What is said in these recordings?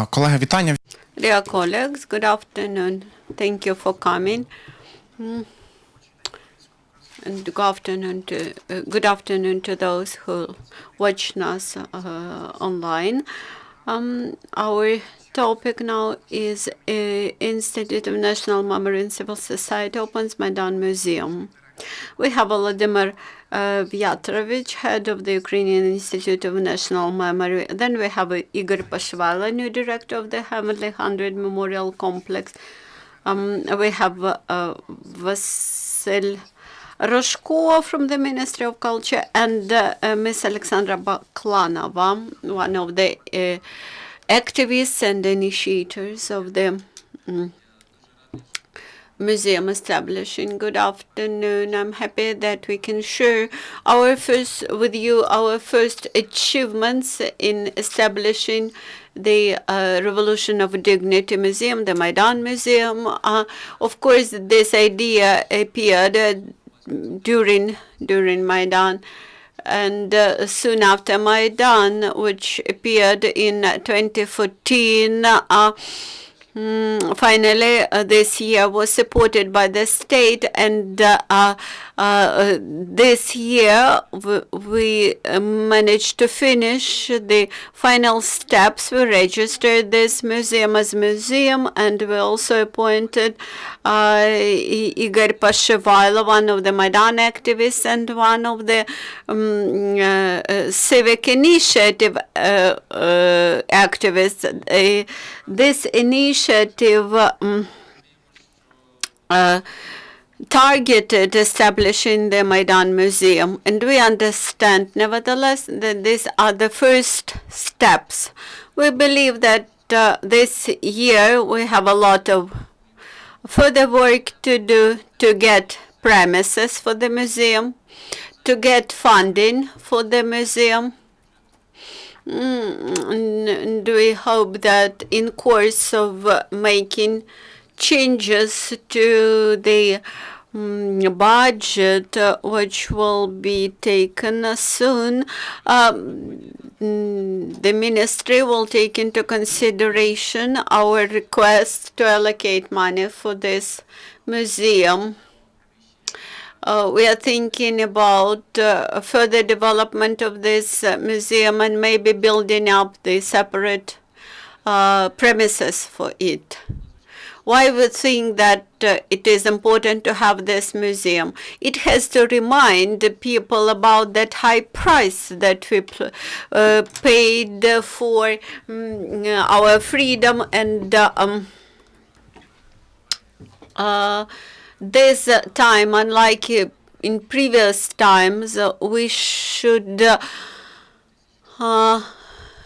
Колеги, вітання. Dear colleagues, good afternoon. Thank you for coming. And good afternoon to those who watch us online. Our topic now is Institute of National Memory and Civil Society opens Maidan Museum. We have Volodymyr Viatrovych, head of the Ukrainian Institute of National Memory. Then we have Igor Poshyvailo, new director of the Heavenly 100 Memorial Complex. We have Vasyl Rozhko from the Ministry of Culture and Miss Oleksandra Baklanova, one of the activists and initiators of the museum establishing. Good afternoon. I'm happy that we can share with you our first achievements in establishing the Revolution of Dignity Museum, the Maidan Museum. Of course, this idea appeared during Maidan and soon after Maidan, which appeared in 2014. Finally, this year was supported by the state, and this year we managed to finish the final steps. We registered this museum as museum, and we also appointed Igor Poshyvailo, one of the Maidan activists and one of the civic initiative activists. This initiative targeted establishing the Maidan Museum, and we understand, nevertheless, that these are the first steps. We believe that this year we have a lot of further work to do to get premises for the museum, to get funding for the museum. And we hope that in course of making changes to the budget, which will be taken soon, the ministry will take into consideration our request to allocate money for this museum. We are thinking about further development of this museum and maybe building up the separate premises for it. Why we think that it is important to have this museum? It has to remind people about that high price that we paid for our freedom, and this time, unlike in previous times, we should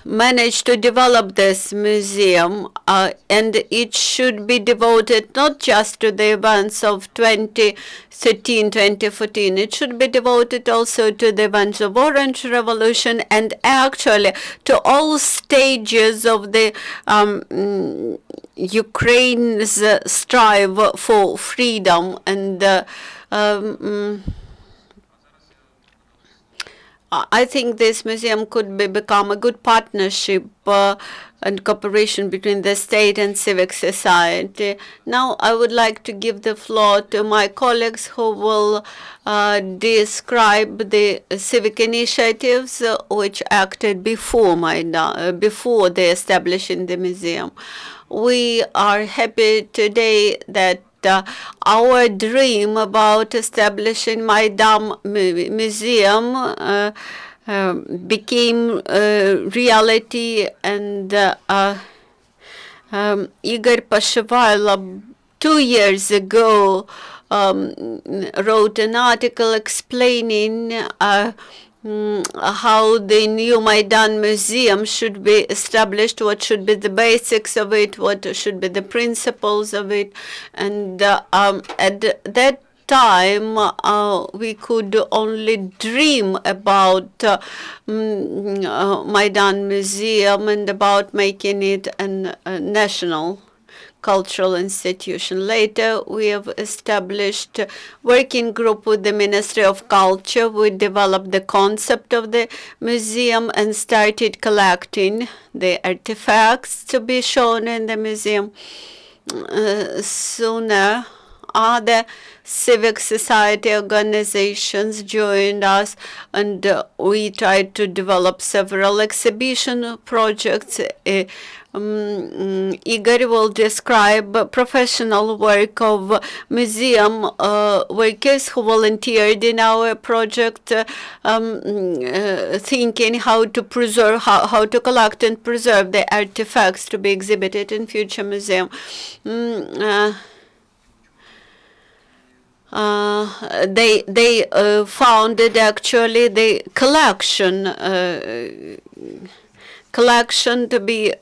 manage to develop this museum, and it should be devoted not just to the events of 2013-2014. It should be devoted also to the events of Orange Revolution and actually to all stages of the Ukraine's strive for freedom. And I think this museum could become a good partnership and cooperation between the state and civic society. Now I would like to give the floor to my colleagues who will describe the civic initiatives which acted before the establishing the museum. We are happy today that our dream about establishing Maidan Museum became reality, and Igor Poshyvailo 2 years ago wrote an article explaining how the new Maidan Museum should be established, what should be the basics of it, what should be the principles of it. And at that time, we could only dream about Maidan Museum and about making it a national cultural institution. Later, we have established a working group with the Ministry of Culture. We developed the concept of the museum and started collecting the artifacts to be shown in the museum. Sooner, other civic society organizations joined us, and we tried to develop several exhibition projects. Igor will describe professional work of museum workers who volunteered in our project, thinking how to preserve, how to collect and preserve the artifacts to be exhibited in future museum. They founded actually the collection to be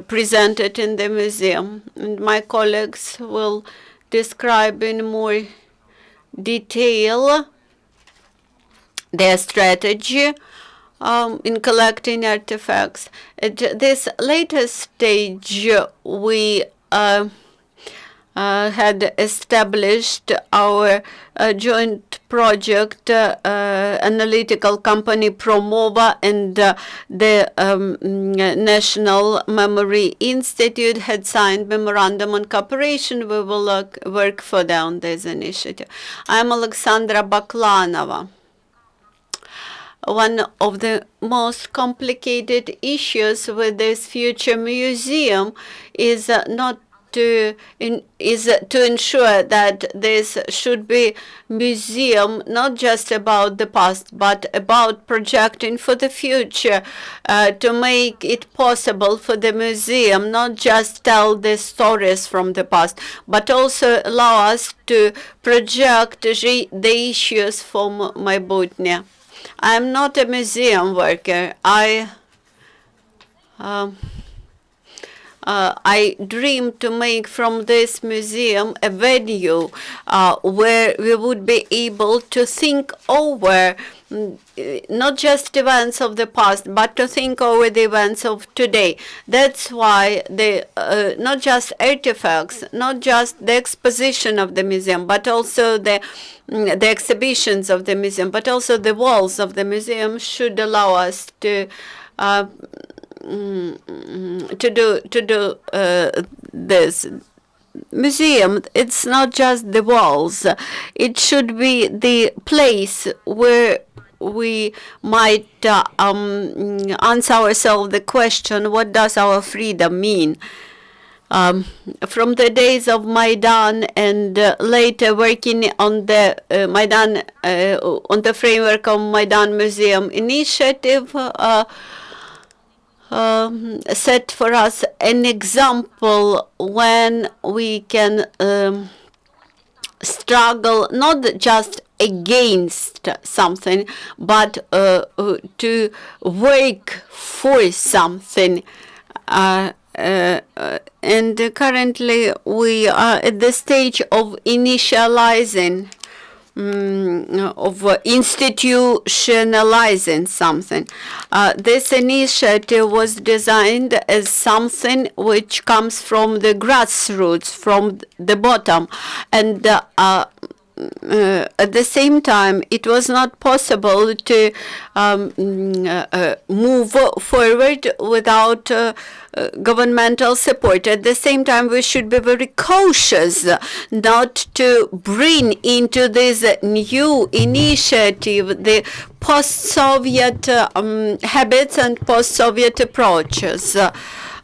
presented in the museum, and my colleagues will describe in more detail their strategy in collecting artifacts. At this later stage, we had established our joint project, analytical company pro.mova, and the National Memory Institute had signed memorandum on cooperation. We will work further on this initiative. I'm Oleksandra Baklanova. One of the most complicated issues with this future museum is to ensure that this should be museum not just about the past, but about projecting for the future, to make it possible for the museum not just tell the stories from the past, but also allow us to project the issues from Maybutnye. I'm not a museum worker. I dream to make from this museum a venue where we would be able to think over not just events of the past, but to think over the events of today. That's why the not just artifacts, not just the exposition of the museum, but also the exhibitions of the museum, but also the walls of the museum should allow us to do this. Museum, it's not just the walls. It should be the place where we might answer ourselves the question, what does our freedom mean? From the days of Maidan and later working on the Maidan, on the framework of Maidan Museum initiative, set for us an example when we can struggle not just against something, but to work for something. And currently we are at the stage of initializing, of institutionalizing something. This initiative was designed as something which comes from the grassroots, from the bottom, and at the same time, it was not possible to move forward without governmental support. At the same time, we should be very cautious not to bring into this new initiative the post-Soviet habits and post-Soviet approaches.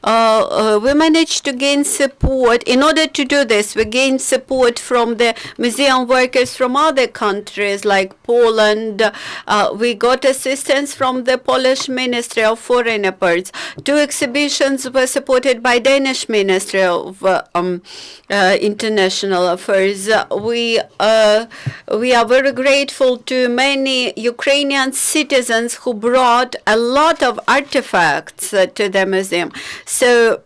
We managed to gain support. In order to do this, we gained support from the museum workers from other countries like Poland. We got assistance from the Polish Ministry of Foreign Affairs. 2 exhibitions were supported by Danish Ministry of International Affairs. We are very grateful to many Ukrainian citizens who brought a lot of artifacts to the museum. So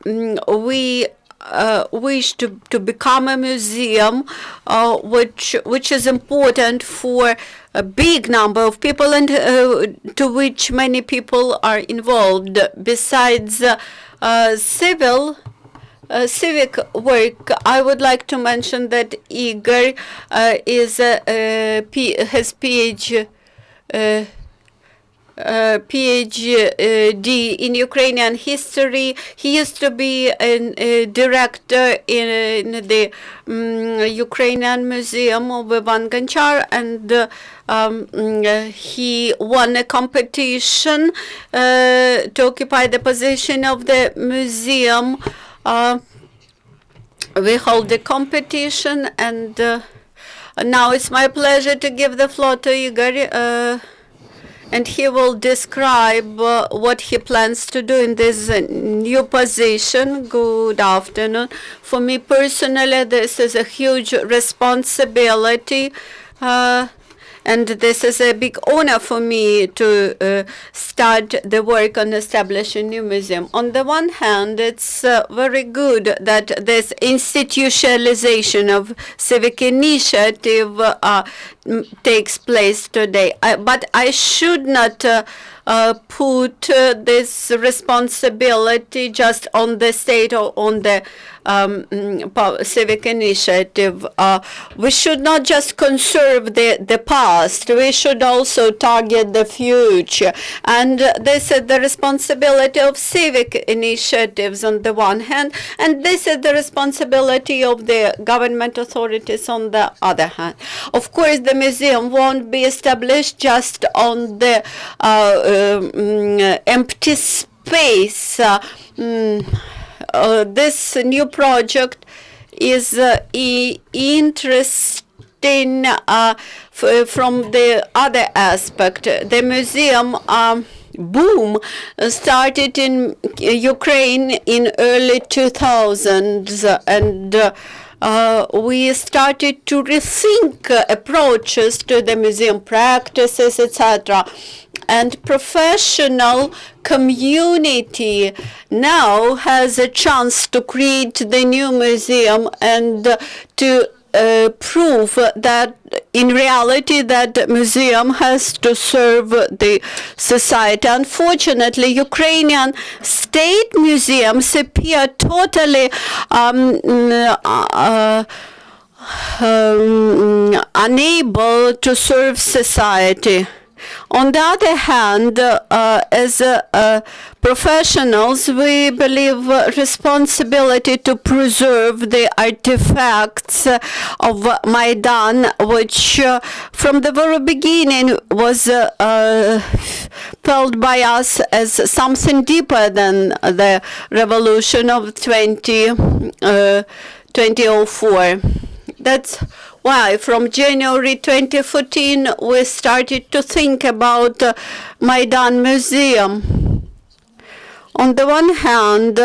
we wish to become a museum which is important for a big number of people and to which many people are involved. Besides civil civic work, I would like to mention that Igor has PhD in Ukrainian history. He used to be a director in the Ukrainian Museum of Ivan Gonchar, and he won a competition to occupy the position of the museum. We hold the competition, and now it's my pleasure to give the floor to Igor, and he will describe what he plans to do in this new position. Good afternoon. For me personally, this is a huge responsibility, and this is a big honor for me to start the work on establishing a new museum. On the one hand, it's very good that this institutionalization of civic initiative takes place today. But I should not put this responsibility just on the state or on the civic initiative. We should not just conserve the past, we should also target the future. And this is the responsibility of civic initiatives on the one hand, and this is the responsibility of the government authorities on the other hand. Of course, the museum won't be established just on the empty space. This new project is interesting from the other aspect. The museum boom started in Ukraine in early 2000s, and we started to rethink approaches to the museum practices, etc. And professional community now has a chance to create the new museum and to prove that in reality that museum has to serve the society. Unfortunately, Ukrainian state museums appear totally unable to serve society. On the other hand, as professionals, we believe responsibility to preserve the artifacts of Maidan, which from the very beginning was felt by us as something deeper than the revolution of 2004. That's why from January 2014 we started to think about Maidan Museum. On the one hand,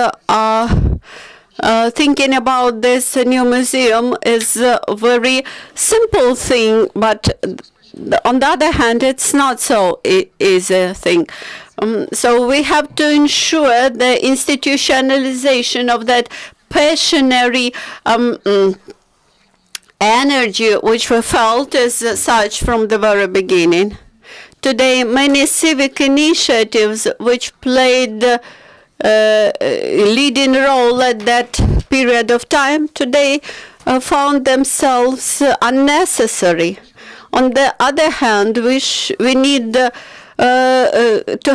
thinking about this new museum is a very simple thing, but on the other hand, it's not so easy a thing. So we have to ensure the institutionalization of that passionate energy which we felt as such from the very beginning. Today, many civic initiatives which played a leading role at that period of time today found themselves unnecessary. On the other hand, we need to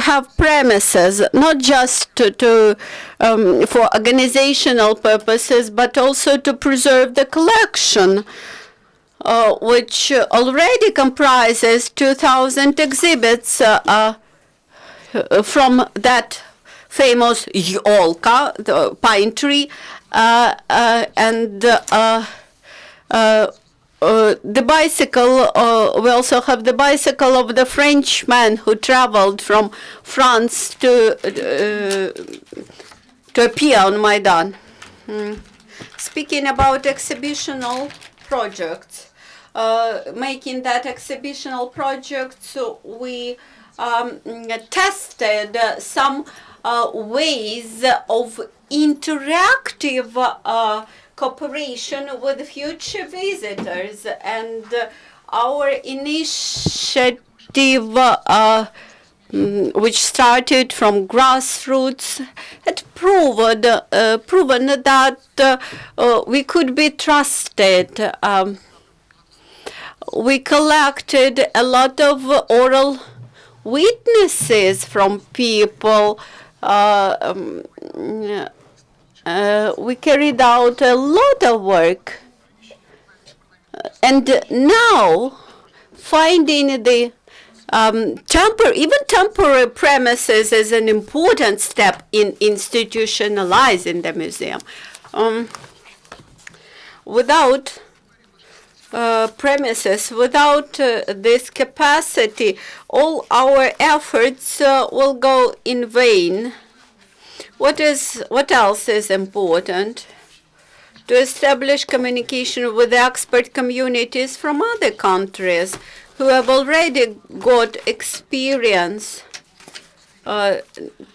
have premises, not just for organizational purposes, but also to preserve the collection, which already comprises 2,000 exhibits from that famous Yolka, the pine tree, and the bicycle. We also have the bicycle of the Frenchman who traveled from France to appear on Maidan. Speaking about exhibitional projects, making that exhibitional project, so we tested some ways of interactive cooperation with future visitors, and our initiative which started from grassroots, had proven that we could be trusted. We collected a lot of oral witnesses from people. We carried out a lot of work. And now, finding the even temporary premises is an important step in institutionalizing the museum. Without premises, without this capacity, all our efforts will go in vain. What else is important? To establish communication with expert communities from other countries who have already got experience.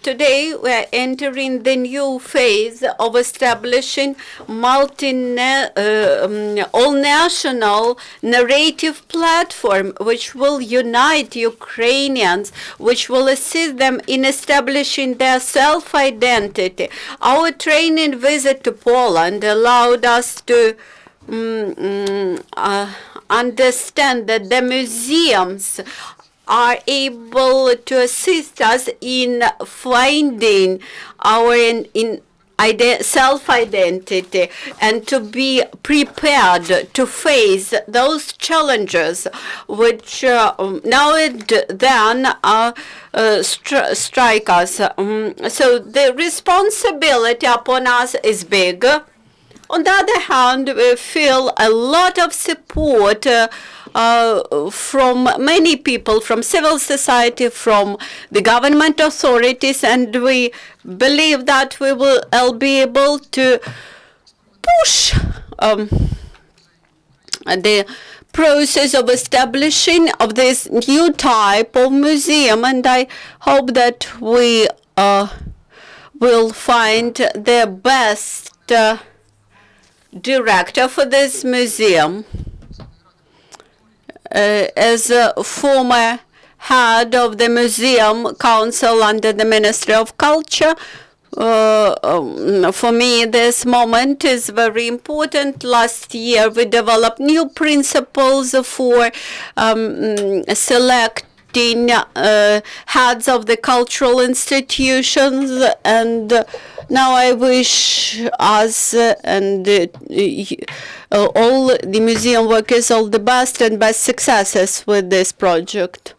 Today, we are entering the new phase of establishing all-national narrative platform, which will unite Ukrainians, which will assist them in establishing their self-identity. Our training visit to Poland allowed us to understand that the museums are able to assist us in finding our self-identity and to be prepared to face those challenges which now and then strike us. So the responsibility upon us is big. On the other hand, we feel a lot of support from many people, from civil society, from the government authorities, and we believe that we will be able to push the process of establishing of this new type of museum, and I hope that we will find the best director for this museum. As a former head of the Museum Council under the Ministry of Culture, for me this moment is very important. Last year we developed new principles for selecting heads of the cultural institutions, and now I wish us and all the museum workers all the best and best successes with this project.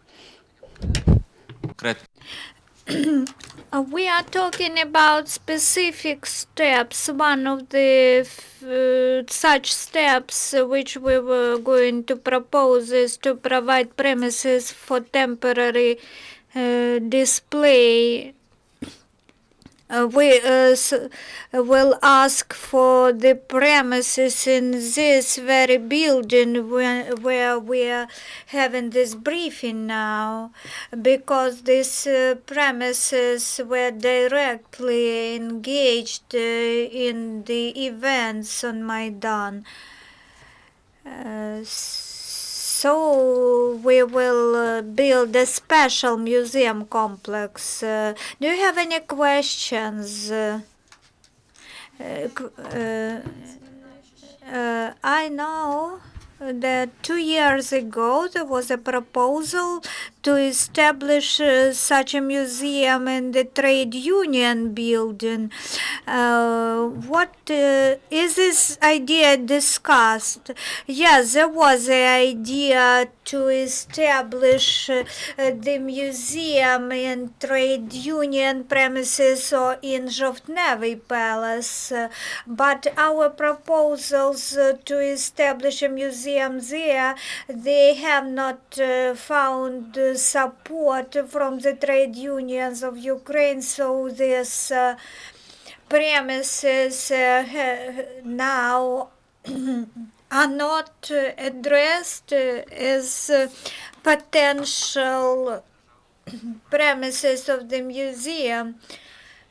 We are talking about specific steps. One of the such steps which we were going to propose is to provide premises for temporary display. We will ask for the premises in this very building where we are having this briefing now, because these premises were directly engaged in the events on Maidan. So we will build a special museum complex. Do you have any questions? I know that 2 years ago there was a proposal to establish such a museum in the trade union building. What is this idea discussed? Yes, there was an idea to establish the museum in trade union premises or in Zhovtnevy Palace, but our proposals to establish a museum there, they have not found support from the trade unions of Ukraine, so this premises now are not addressed as potential premises of the museum.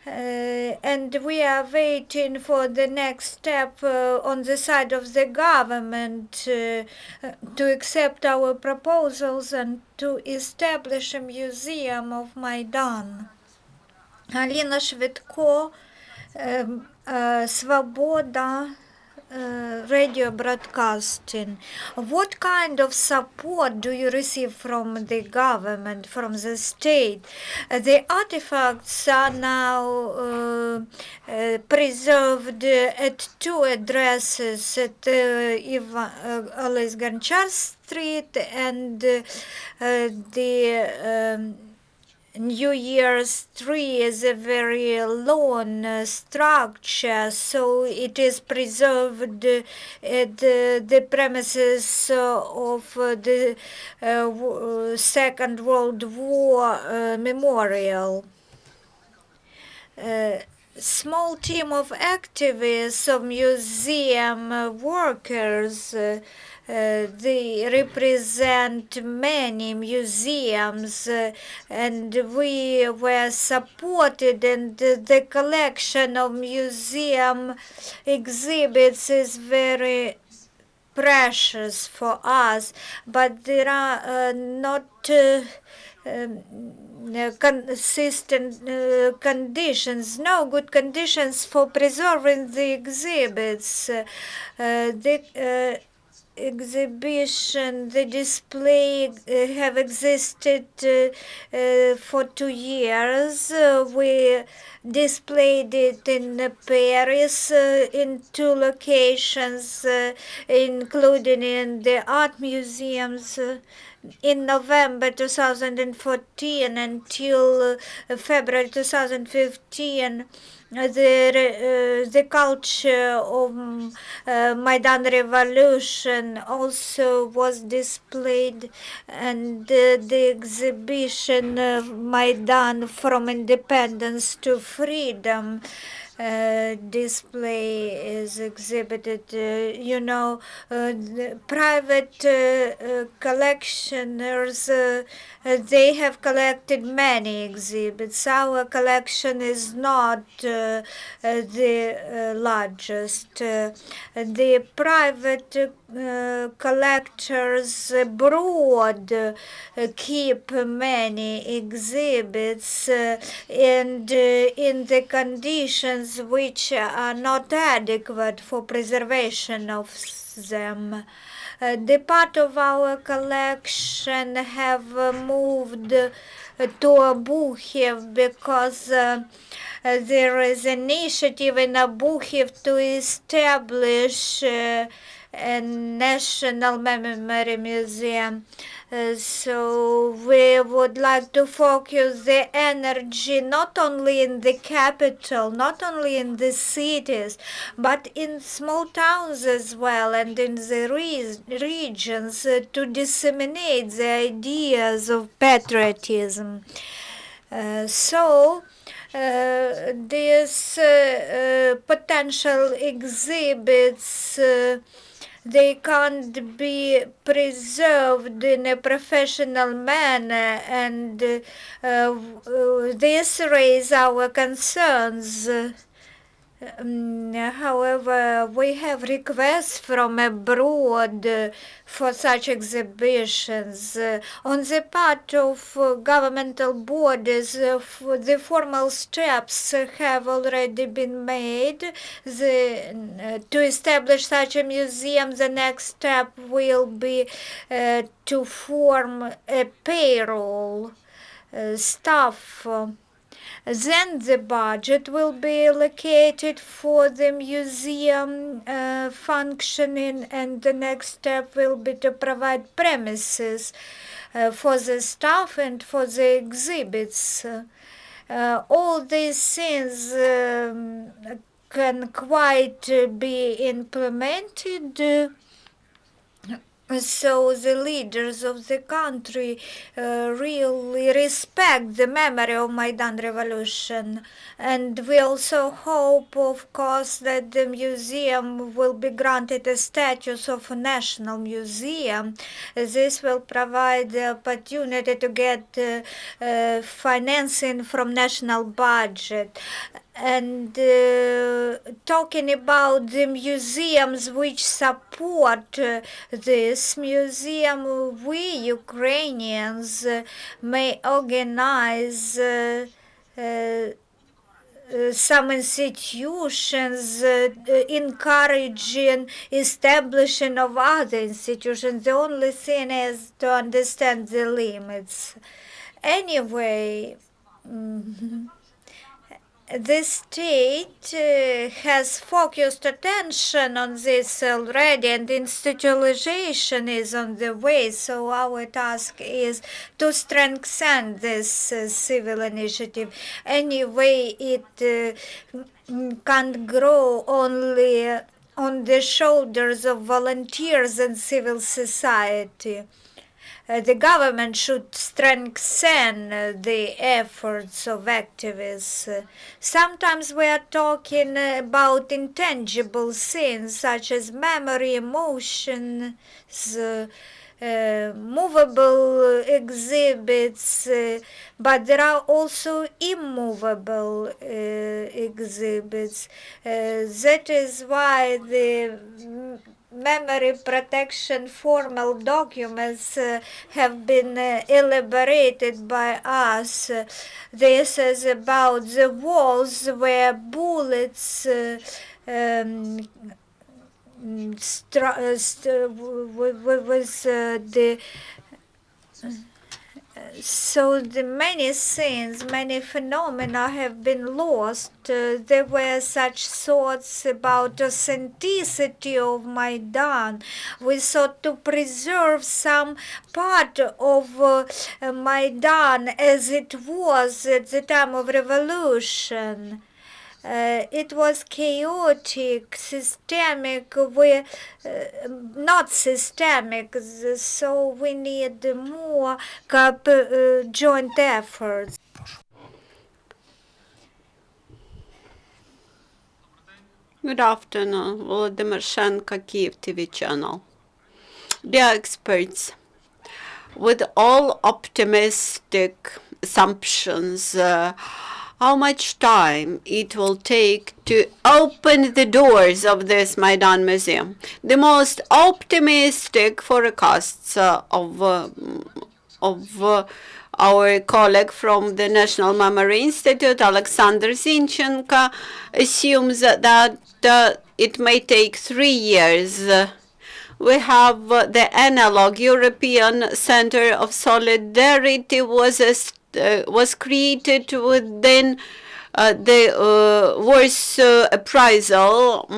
And we are waiting for the next step on the side of the government to accept our proposals and to establish a museum of Maidan. Alina Швидко, Svoboda, radio broadcasting. What kind of support do you receive from the government, from the state? The artifacts are now preserved at two addresses at Oleksandra Street and the New Year's tree is a very long structure, so it is preserved at the premises of the Second World War Memorial. Small team of activists, of museum workers, they represent many museums, and we were supported, and the collection of museum exhibits is very precious for us, but there are not consistent conditions, no good conditions for preserving the exhibits. The exhibition, the display have existed for 2 years. We displayed it in Paris in 2 locations, including in the art museums. In November 2014 until February 2015, the culture of Maidan Revolution also was displayed, and the exhibition Maidan from Independence to Freedom display is exhibited. The private collectioners, they have collected many exhibits. Our collection is not the largest. The private collectors abroad keep many exhibits and in the conditions which are not adequate for preservation of them. The part of our collection have moved to Abuchev because there is initiative in Abuchev to establish a national memory museum. So we would like to focus the energy not only in the capital, not only in the cities, but in small towns as well and in the regions to disseminate the ideas of patriotism. These potential exhibits they can't be preserved in a professional manner, and this raises our concerns. However, we have requests from abroad for such exhibitions. On the part of governmental bodies, the formal steps have already been made. To establish such a museum, the next step will be to form a payroll staff. Then the budget will be allocated for the museum functioning, and the next step will be to provide premises for the staff and for the exhibits. All these things can quite be implemented So the leaders of the country really respect the memory of Maidan Revolution, and we also hope, of course, that the museum will be granted a status of a national museum. This will provide the opportunity to get financing from national budget. And talking about the museums which support this museum, we Ukrainians may organize some institutions encouraging establishing of other institutions. The only thing is to understand the limits. Anyway, the state has focused attention on this already, and institutionalization is on the way. So our task is to strengthen this civil initiative. Anyway, it can't grow only on the shoulders of volunteers and civil society. The government should strengthen the efforts of activists. Sometimes we are talking about intangible things such as memory, emotions, movable exhibits, but there are also immovable exhibits. That is why the memory protection formal documents have been elaborated by us. This is about the walls where bullets um, with the so the many things, many phenomena have been lost. There were such thoughts about authenticity of Maidan. We sought to preserve some part of Maidan as it was at the time of revolution. It was chaotic, systemic, not systemic, so we need more joint efforts. Good afternoon, Volodymyr Shenko, Kyiv TV channel. Dear experts, with all optimistic assumptions, how much time it will take to open the doors of this Maidan Museum? The most optimistic forecasts of our colleague from the National Memory Institute, Oleksandr Zinchenko, assumes that it may take 3 years. We have the analog European Center of Solidarity was created within the Warsaw Appraisal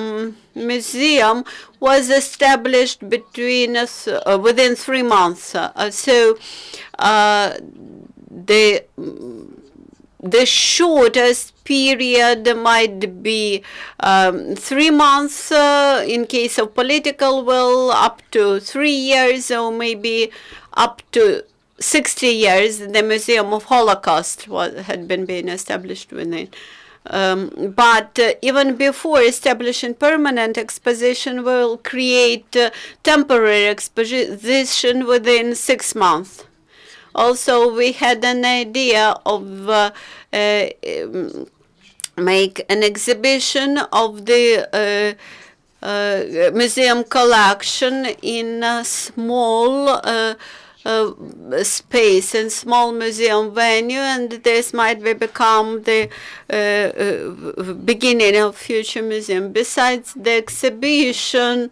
Museum was established within 3 months. So the shortest period might be 3 months in case of political will, up to 3 years, or maybe up to 60 years. The Museum of Holocaust had been established within. But even before establishing permanent exposition, will create temporary exposition within 6 months. Also, we had an idea of make an exhibition of the museum collection in a small space and small museum venue, and this might become the beginning of future museum. Besides the exhibition,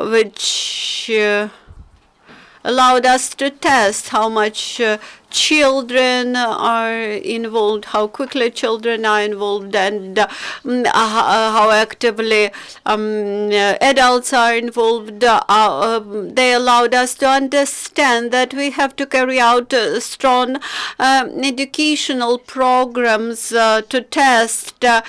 which allowed us to test how much children are involved, how quickly children are involved, and how actively adults are involved. They allowed us to understand that we have to carry out strong educational programs to test them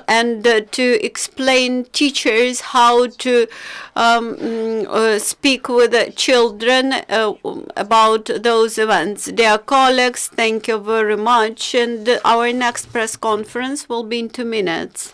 and to explain teachers how to speak with the children about those events. Dear colleagues, thank you very much, and our next press conference will be in 2 minutes.